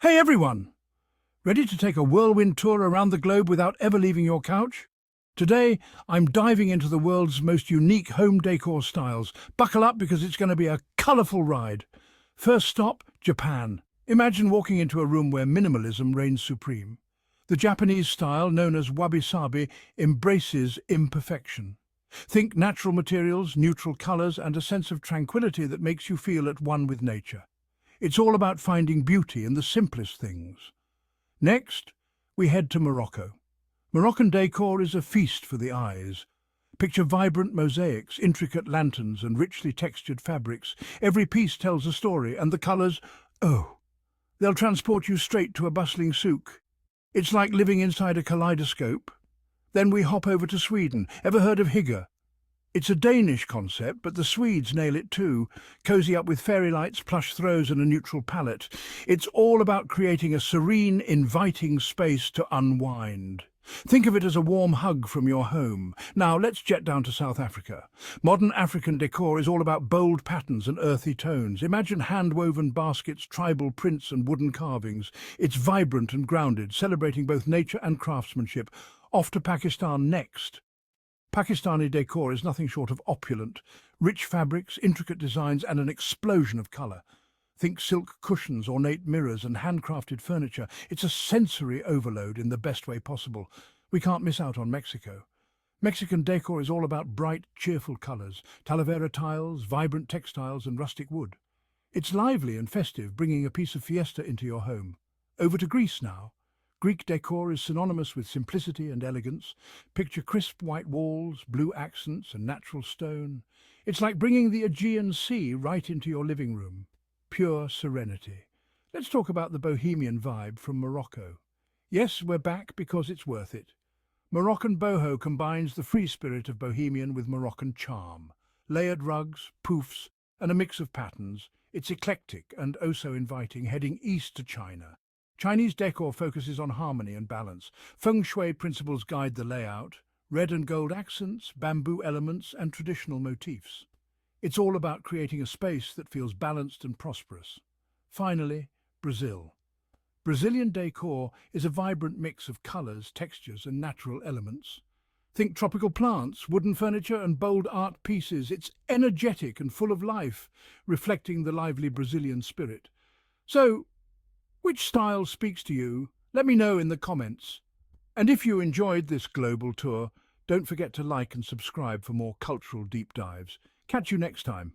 Hey everyone! Ready to take a whirlwind tour around the globe without ever leaving your couch? Today, I'm diving into the world's most unique home decor styles. Buckle up because it's going to be a colourful ride. First stop, Japan. Imagine walking into a room where minimalism reigns supreme. The Japanese style, known as Wabi-Sabi, embraces imperfection. Think natural materials, neutral colours, and a sense of tranquility that makes you feel at one with nature. It's all about finding beauty in the simplest things. Next, we head to Morocco. Moroccan decor is a feast for the eyes. Picture vibrant mosaics, intricate lanterns, and richly textured fabrics. Every piece tells a story, and the colours, oh, they'll transport you straight to a bustling souk. It's like living inside a kaleidoscope. Then we hop over to Sweden. Ever heard of Hygge? It's a Danish concept, but the Swedes nail it too. Cozy up with fairy lights, plush throws and a neutral palette. It's all about creating a serene, inviting space to unwind. Think of it as a warm hug from your home. Now let's jet down to South Africa. Modern African decor is all about bold patterns and earthy tones. Imagine hand-woven baskets, tribal prints and wooden carvings. It's vibrant and grounded, celebrating both nature and craftsmanship. Off to Pakistan next. Pakistani decor is nothing short of opulent. Rich fabrics, intricate designs and an explosion of colour. Think silk cushions, ornate mirrors and handcrafted furniture. It's a sensory overload in the best way possible. We can't miss out on Mexico. Mexican decor is all about bright, cheerful colours, Talavera tiles, vibrant textiles and rustic wood. It's lively and festive, bringing a piece of fiesta into your home. Over to Greece now. Greek decor is synonymous with simplicity and elegance. Picture crisp white walls, blue accents and natural stone. It's like bringing the Aegean Sea right into your living room. Pure serenity. Let's talk about the bohemian vibe from Morocco. Yes, we're back because it's worth it. Moroccan Boho combines the free spirit of bohemian with Moroccan charm. Layered rugs, poufs, and a mix of patterns. It's eclectic and oh so inviting, heading east to China. Chinese decor focuses on harmony and balance. Feng shui principles guide the layout. Red and gold accents, bamboo elements, and traditional motifs. It's all about creating a space that feels balanced and prosperous. Finally, Brazil. Brazilian decor is a vibrant mix of colours, textures, and natural elements. Think tropical plants, wooden furniture, and bold art pieces. It's energetic and full of life, reflecting the lively Brazilian spirit. So, which style speaks to you? Let me know in the comments. And if you enjoyed this global tour, don't forget to like and subscribe for more cultural deep dives. Catch you next time.